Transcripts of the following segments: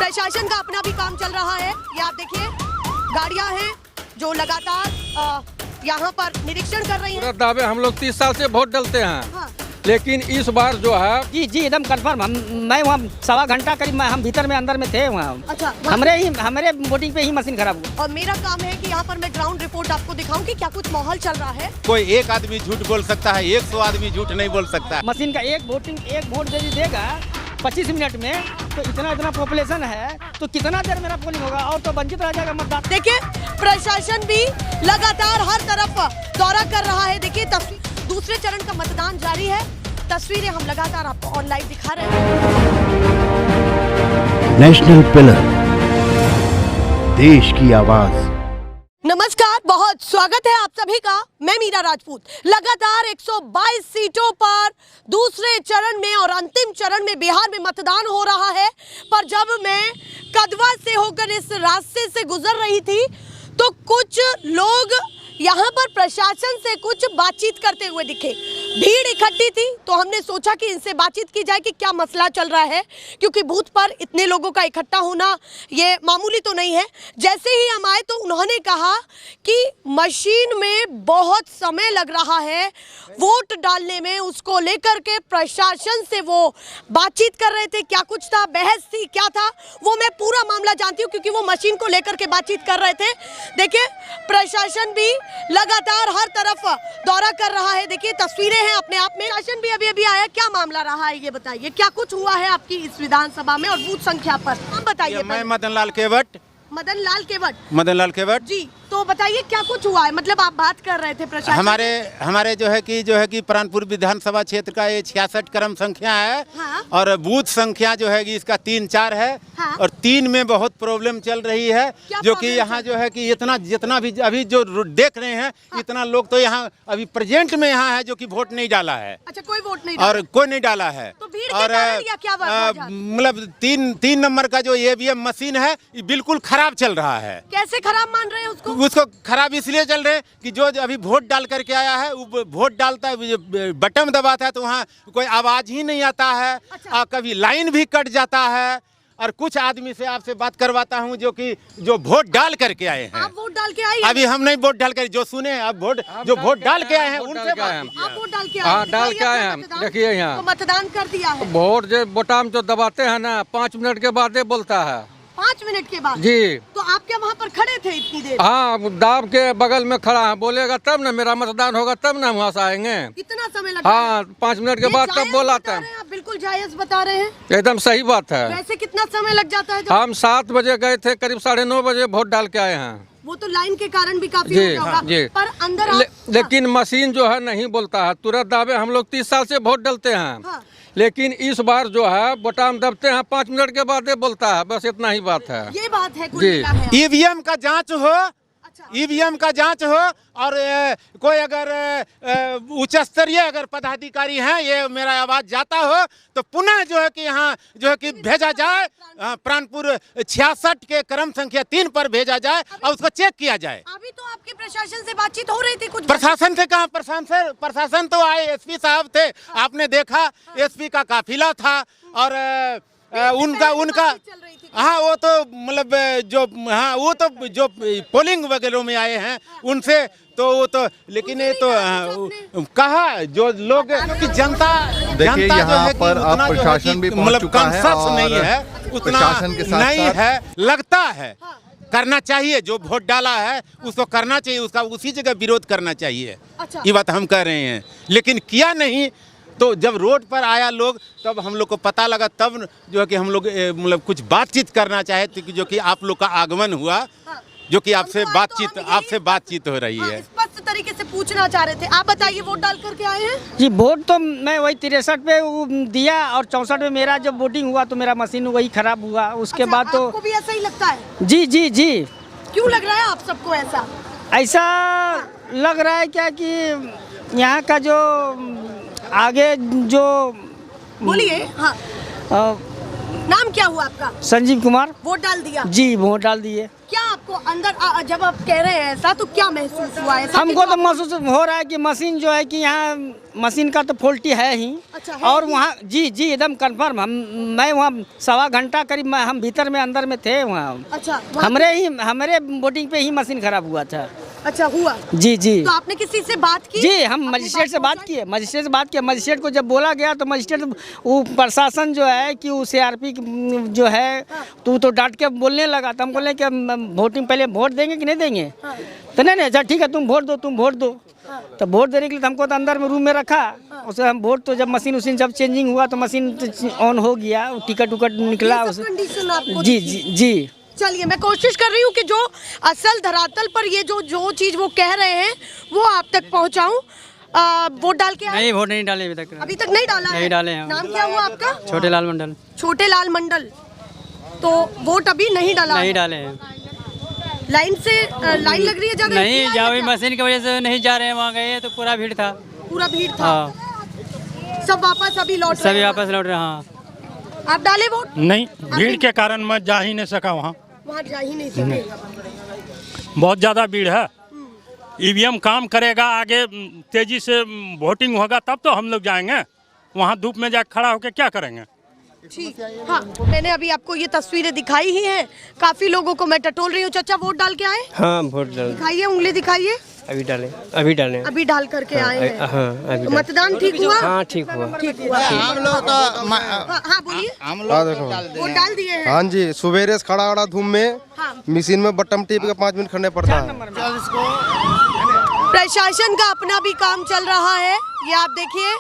प्रशासन का अपना भी काम चल रहा है। ये आप देखिए गाड़ियां हैं जो लगातार यहाँ पर निरीक्षण कर रही हैं। दावे हम लोग 30 साल से वोट डालते हैं। हाँ। लेकिन इस बार जो है जी एकदम कंफर्म। मैं वहाँ सवा घंटा करीब हम भीतर में अंदर में थे वहाँ। अच्छा, हमारे वोटिंग पे ही मशीन खराब हुआ। और मेरा काम है कि यहाँ पर मैं ग्राउंड रिपोर्ट आपको दिखाऊं कि क्या कुछ माहौल चल रहा है। कोई एक आदमी झूठ बोल सकता है, 100 आदमी झूठ नहीं बोल सकता। मशीन का एक वोट यदि देगा 25 मिनट में, तो इतना पॉपुलेशन है तो कितना देर मेरा पोलिंग होगा और तो वंचित रह जाएगा मतदान। देखिए प्रशासन भी लगातार हर तरफ दौरा कर रहा है। देखिए दूसरे चरण का मतदान जारी है। तस्वीरें हम लगातार आपको ऑनलाइन दिखा रहे हैं। नेशनल पिलर, देश की आवाज। नमस्कार, बहुत स्वागत है आप सभी का। मैं मीरा राजपूत। लगातार 122 सीटों पर दूसरे चरण में और अंतिम चरण में बिहार में मतदान हो रहा है। पर जब मैं कदवा से होकर इस रास्ते से गुजर रही थी तो कुछ लोग यहाँ पर प्रशासन से कुछ बातचीत करते हुए दिखे। भीड़ इकट्ठी थी तो हमने सोचा कि इनसे बातचीत की जाए कि क्या मसला चल रहा है, क्योंकि बूथ पर इतने लोगों का इकट्ठा होना ये मामूली तो नहीं है। जैसे ही हम आए तो उन्होंने कहा कि मशीन में बहुत समय लग रहा है वोट डालने में, उसको लेकर के प्रशासन से वो बातचीत कर रहे थे। क्या कुछ था, बहस थी, क्या था, वो मैं पूरा मामला जानती हूँ क्योंकि वो मशीन को लेकर के बातचीत कर रहे थे। देखिए प्रशासन भी लगातार हर तरफ दौरा कर रहा है। देखिए तस्वीरें हैं अपने आप में। शासन भी अभी आया। क्या मामला रहा है ये बताइए, क्या कुछ हुआ है आपकी इस विधानसभा में और बूथ संख्या पर हम बताइए। मैं मदन लाल केवट जी, तो बताइए क्या कुछ हुआ है। मतलब आप बात कर रहे थे प्रशासन। हमारे जो है कि प्राणपुर विधानसभा क्षेत्र का ये 66 क्रम संख्या है। हाँ। और बूथ संख्या जो है कि इसका 3-4 है। हाँ। और 3 में बहुत प्रॉब्लम चल रही है। जो कि यहाँ जो है कि जितना भी अभी जो देख रहे हैं। हाँ। इतना लोग तो यहाँ अभी प्रेजेंट में यहाँ है जो कि वोट नहीं डाला है। अच्छा, कोई वोट नहीं और कोई नहीं डाला है। तो भीड़ के कारण या क्या मतलब 3 नंबर का जो EVM मशीन है ये बिल्कुल खराब चल रहा है। कैसे खराब मान रहे हैं उसको खराब इसलिए चल रहे हैं कि जो अभी वोट डाल करके आया है वो वोट डालता है, बटन दबाता है तो वहाँ कोई आवाज ही नहीं आता है। अच्छा। कभी लाइन भी कट जाता है। और कुछ आदमी से आपसे बात करवाता हूँ जो वोट डाल करके आए हैं। आप वोट डाल के आए? अभी हम नहीं वोट डाल कर, जो सुने अब वोट डाल के आए हैं उनसे बात। आप वोट डाल के हाँ डाल के आए हैं। देखिए यहाँ तो मतदान कर दिया है। वोट जो बोटाम जो दबाते हैं ना 5 मिनट के बाद बोलता है। 5 मिनट के बाद? जी। तो आप क्या वहाँ पर खड़े थे इतनी देर? हाँ, दाब के बगल में खड़ा है। बोलेगा तब ना मेरा मतदान होगा, तब ना वहाँ से आएंगे। कितना समय लगा? हाँ 5 मिनट के बाद तब बोलाते हैं। आप बिल्कुल जायज बता रहे हैं। एकदम सही बात है। वैसे कितना समय लग जाता है? हम 7 बजे गए थे, करीब 9:30 बजे वोट डाल के आए हैं। वो तो लाइन के कारण भी काफी जी, हो गया होगा। जी। पर अंदर लेकिन मशीन जो है नहीं बोलता है। तुरंत दावे हम लोग 30 साल से वोट डालते हैं। हाँ। लेकिन इस बार जो है बोटाम दबते हैं 5 मिनट के बाद बोलता है। बस इतना ही बात है। ये बात है। जी। EVM का जांच हो। अच्छा। EVM का जांच हो और कोई अगर उच्च स्तरीय अगर पदाधिकारी हैं, ये मेरा आवाज जाता हो तो पुनः जो है कि यहाँ जो है कि भेजा जाए। प्राणपुर 66 के क्रम संख्या 3 पर भेजा जाए और उसको चेक किया जाए। अभी तो आपके प्रशासन से बातचीत हो रही थी कुछ? प्रशासन से कहाँ? प्रशासन तो आए, SP साहब थे। आपने देखा SP का काफिला था। और उनका हाँ वो तो मतलब वो तो जो पोलिंग वगैरह में आए हैं उनसे तो वो तो, लेकिन ये तो कहा जो लोग कि जनता यहाँ पर अब प्रशासन भी पहुंच चुका है और नहीं है उतना नहीं है। लगता है करना चाहिए, जो वोट डाला है उसको करना चाहिए, उसका उसी जगह विरोध करना चाहिए। अच्छा। ये बात हम कह रहे हैं, लेकिन किया नहीं। तो जब रोड पर आया लोग तब हम लोग को पता लगा, तब जो है कि हम लोग मतलब कुछ बातचीत करना चाहे थे कि जो कि आप लोग का आगमन हुआ। हाँ। जो कि आपसे बातचीत हो रही है। स्पष्ट तरीके से पूछना चाह रहे थे। आप बताइए वोट डाल करके आए हैं? जी वोट तो मैं वही 63 पे दिया और 64 में मेरा जब वोटिंग हुआ तो मेरा मशीन वही खराब हुआ। उसके बाद तो आपको भी ऐसा ही लगता है? जी जी जी। क्यों लग रहा है आप सबको ऐसा? ऐसा लग रहा है क्या कि यहाँ का जो आगे जो बोलिए। हाँ। नाम क्या हुआ आपका? संजीव कुमार। वोट डाल दिया? जी वोट डाल दिए। क्या आपको अंदर जब आप कह रहे हैं ऐसा तो क्या महसूस हुआ है? हमको तो महसूस हो रहा है कि मशीन जो है कि यहाँ मशीन का तो फॉल्टी है ही। अच्छा, है और ही? वहाँ जी एकदम कंफर्म। मैं वहाँ सवा घंटा करीब हम भीतर में अंदर में थे वहाँ। अच्छा, हमारे वोटिंग पे ही मशीन खराब हुआ था। अच्छा हुआ? जी तो आपने किसी से बात की? जी हम मजिस्ट्रेट से बात किए। मजिस्ट्रेट को जब बोला गया तो मजिस्ट्रेट वो प्रशासन जो है कि वो CRP जो है तो डांट के बोलने लगा। तो हम बोले कि वोटिंग पहले वोट देंगे कि नहीं देंगे? तो नहीं अच्छा ठीक है तुम वोट दो। तो वोट देने के लिए हमको तो अंदर में रूम में रखा। उसे हम वोट तो जब मशीन जब चेंजिंग हुआ तो मशीन ऑन हो गया, टिकट निकला उसे। कंडीशन आपको जी। चलिए मैं कोशिश कर रही हूँ कि जो असल धरातल पर ये जो चीज वो कह रहे हैं वो आप तक पहुँचाऊँ। वोट डाल के आए? नहीं वोट नहीं डाले अभी तक नहीं डाला है? नहीं डाले हैं। नाम क्या हुआ आपका? छोटे लाल मंडल। छोटे लाल मंडल। तो वोट अभी नहीं डाला? नहीं डाले हैं। लाइन लग रही है ज्यादा? नहीं जाओ मशीन की वजह से नहीं जा रहे हैं। वहाँ गए तो पूरा भीड़ था। पूरा भीड़ था? सब वापस अभी लौट रहे हैं? वापस लौट रहे हैं। हाँ। आप डाले वोट? नहीं, भीड़ के कारण मैं जा ही नहीं सका वहाँ जा ही नहीं सके। बहुत ज़्यादा भीड़ है। EVM काम करेगा, आगे तेजी से वोटिंग होगा तब तो हम लोग जाएंगे। वहाँ धूप में जा खड़ा होकर क्या करेंगे? ठीक। हाँ मैंने अभी आपको ये तस्वीरें दिखाई ही हैं। काफी लोगों को मैं टटोल रही हूँ। चाचा वोट डाल के आए? हाँ वोट डाल। दिखाइए, उंगली दिखाइए। अभी डाले। अभी डाल करके आए हैं। हाँ तो मतदान ठीक हुआ? हाँ ठीक हुआ। हम लोग तो हाँ बोलिए। हम लोग देखो वोट डाल दिए हैं? हाँ जी, सुबेरे से खड़ा धूप में मशीन में बटन टिप के 5 मिनट खड़ने पड़ता है। प्रशासन का अपना भी काम चल रहा है। ये आप देखिए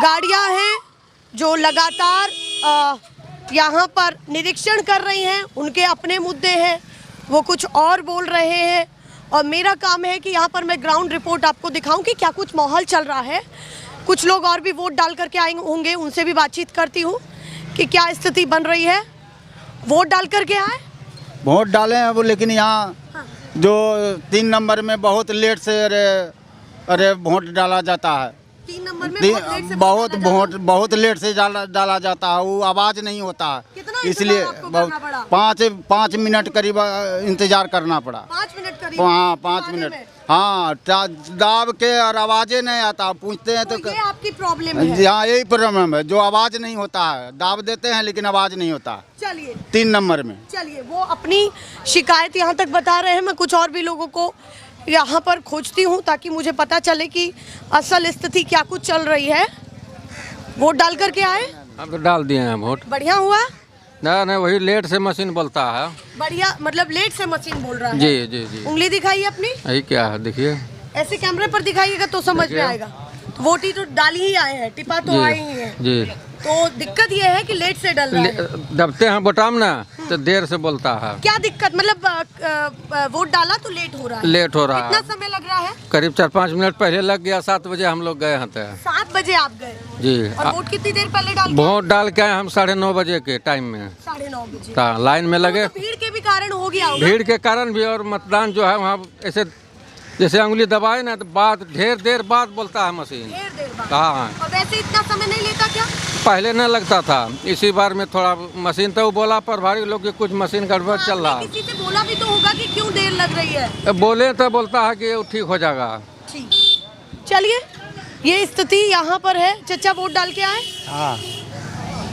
गाड़ियां हैं जो लगातार यहाँ पर निरीक्षण कर रही हैं। उनके अपने मुद्दे हैं, वो कुछ और बोल रहे हैं और मेरा काम है कि यहाँ पर मैं ग्राउंड रिपोर्ट आपको दिखाऊं कि क्या कुछ माहौल चल रहा है। कुछ लोग और भी वोट डाल करके आए होंगे, उनसे भी बातचीत करती हूँ कि क्या स्थिति बन रही है। वोट डाल करके आए? वोट डाले हैं वो, लेकिन यहाँ जो 3 नंबर में बहुत लेट से अरे वोट डाला जाता है। 3 नंबर में बहुत लेट से डाला जाता है। वो आवाज़ नहीं होता है, इसलिए 5 मिनट करीब इंतजार करना पड़ा। 5 मिनट करीब? हाँ 5 मिनट। हाँ दाब के और आवाज़ें नहीं आता। पूछते हैं तो ये आपकी प्रॉब्लम है? हाँ यही प्रॉब्लम है, जो आवाज़ नहीं होता है। दाब देते हैं लेकिन आवाज़ नहीं होता। चलिए 3 नंबर में। चलिए वो अपनी शिकायत यहाँ तक बता रहे हैं। मैं कुछ और भी लोगों को यहाँ पर खोजती हूँ ताकि मुझे पता चले कि असल स्थिति क्या कुछ चल रही है। वोट डाल करके आए? हम तो डाल दिए हैं वोट। बढ़िया हुआ? नहीं वही लेट से मशीन बोलता है। बढ़िया मतलब लेट से मशीन बोल रहा है? जी। उंगली दिखाइए अपनी। यही क्या है देखिए। ऐसे कैमरे पर दिखाइएगा तो समझ में आएगा। वोट ही तो डाली ही आए हैं, टिपा तो आए ही हैं। जी। तो दिक्कत ये है कि लेट से डल रहा है। दबते हैं बोटाम ना तो देर से बोलता है। क्या दिक्कत मतलब वोट डाला तो लेट हो रहा है? लेट हो रहा है। कितना समय लग रहा है? करीब 4-5 मिनट पहले लग गया। 7 बजे हम लोग गए हैं। 7 बजे आप गए? जी। और वोट कितनी देर पहले डाल? वोट डाल के आए हम 9:30 बजे के टाइम में। 9:30 बजे? लाइन में लगे। तो भीड़ के भी कारण हो गया होगा? भीड़ के कारण भी, और मतदान जो है वहाँ ऐसे जैसे उंगली दबाए ना तो बाद ढेर देर बाद बोलता है मशीन। देर बाद? हाँ। और वैसे इतना समय नहीं लेता क्या? पहले न लगता था, इसी बार में थोड़ा मशीन तो बोला प्रभारी लोग कि कुछ मशीन गड़बड़ चल रहा है। किसी से बोला भी तो होगा कि क्यों देर लग रही है? बोले तो बोलता है कि ठीक हो जाएगा। ठीक। चलिए ये स्थिति यहाँ पर है। चचा वोट डाल के आए? हाँ।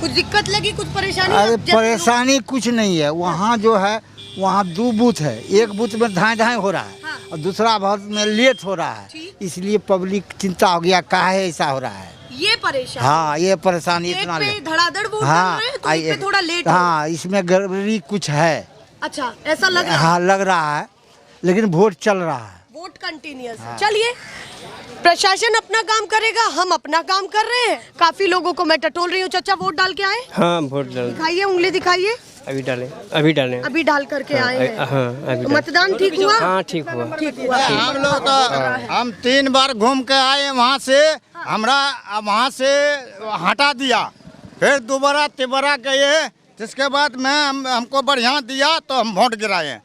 कुछ दिक्कत लगी, कुछ परेशानी? अरे परेशानी कुछ नहीं है। वहाँ जो है वहाँ 2 बूथ है। एक बूथ में धाए हो रहा है। हाँ। और दूसरा बूथ में लेट हो रहा है। इसलिए पब्लिक चिंता हो गया, काहे ऐसा हो रहा है। ये परेशानी? हाँ ये परेशानी इतना लेट। धड़ाधड़ वोट हाँ, डाल रहे हैं तो इस पे थोड़ा लेट। हाँ इसमें गड़बड़ी कुछ है। अच्छा ऐसा लग रहा है? हाँ लग रहा है, लेकिन वोट चल रहा है। वोट कंटिन्यूअस है। चलिए प्रशासन अपना काम करेगा, हम अपना काम कर रहे हैं। काफी लोगों को मैं टटोल रही हूँ। चाचा वोट डाल के आए? हाँ वोट डाल। दिखाइए, उंगली दिखाइए। अभी डाले। अभी डाल करके आए हैं। हाँ तो मतदान ठीक हुआ? हाँ ठीक हुआ। ठीक हुआ। हम लोग तो हम 3 बार घूम के आए वहाँ से। हमरा वहाँ से हटा दिया, फिर दोबारा तिबारा गए। जिसके बाद मैं हमको बढ़िया दिया तो हम वोट गिराए,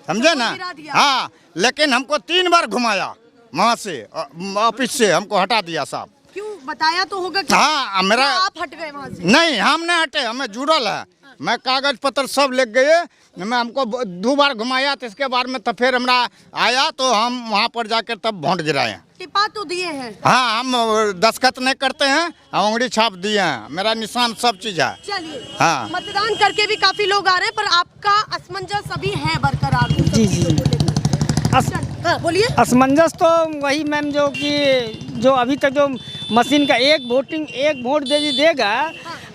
समझे ना? हाँ लेकिन हमको 3 बार घुमाया वहाँ से, ऑफिस से हमको हटा दिया साहब। क्यों बताया तो होगा कि हाँ मेरा या आप हट गए वहाँ से? नहीं, हम नहीं हटे, हमें जुड़ल है। मैं कागज पत्र सब ले गए, मैं हमको 2 बार घुमाया, तो इसके बाद में तो फिर हमरा आया तो हम वहाँ पर जाकर तब वोट गिराए। टिपा तो दिए हैं। हाँ, हम दस्तखत नहीं करते हैं, हम उंगली छाप दिए हैं, मेरा निशान सब चीज़ है। चलिए, हाँ। मतदान करके भी काफी लोग आ रहे हैं, पर आपका असमंजस अभी है बरकरार। जी जी हाँ, बोलिए। असमंजस तो वही मैम जो कि जो अभी तक जो मशीन का एक वोट देगा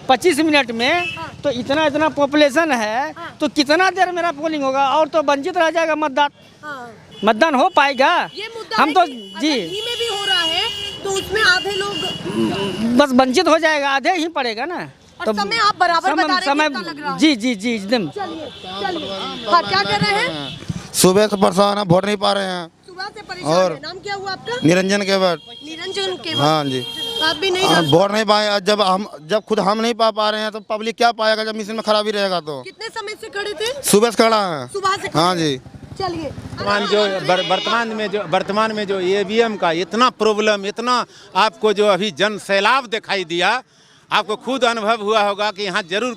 25 मिनट में, तो इतना पॉपुलेशन है, तो कितना देर मेरा पोलिंग होगा, और तो वंचित रह जाएगा मतदान हो पाएगा। ये मुद्दा हम है तो कि जी अगर ही में भी हो रहा है तो उसमें आधे लोग बस वंचित हो जाएगा, आधे ही पड़ेगा ना। और समय आप बराबर बता रहे हैं, कितना लग रहा है? जी एकदम। चलिए हाँ, क्या कर रहे हैं? सुबह से परेशान है, वोट नहीं पा रहे हैं। सुबह से परेशान और है। नाम क्या हुआ आपका? निरंजन के बाद निरंजन के हाँ जी, आप भी नहीं डाल- वोट नहीं पाए। जब खुद हम नहीं पा रहे हैं तो पब्लिक क्या पाएगा जब मशीन में खराबी रहेगा तो। कितने समय से खड़े थे? सुबह से खड़ा है। सुबह से हाँ जी। चलिए, वर्तमान में जो ईवीएम का इतना प्रॉब्लम, इतना आपको जो अभी जन सैलाब दिखाई दिया, आपको खुद अनुभव हुआ होगा कि यहाँ जरूर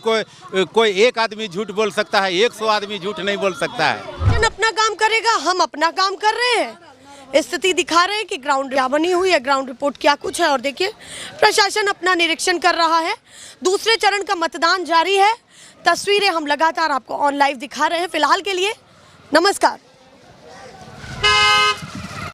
कोई एक आदमी झूठ बोल सकता है, 100 आदमी झूठ नहीं बोल सकता है। जन अपना काम करेगा, हम अपना काम कर रहे हैं। स्थिति दिखा रहे हैं कि ग्राउंड क्या बनी हुई है, ग्राउंड रिपोर्ट क्या कुछ है। और देखिए, प्रशासन अपना निरीक्षण कर रहा है। दूसरे चरण का मतदान जारी है। तस्वीरें हम लगातार आपको ऑन लाइव दिखा रहे हैं। फिलहाल के लिए नमस्कार।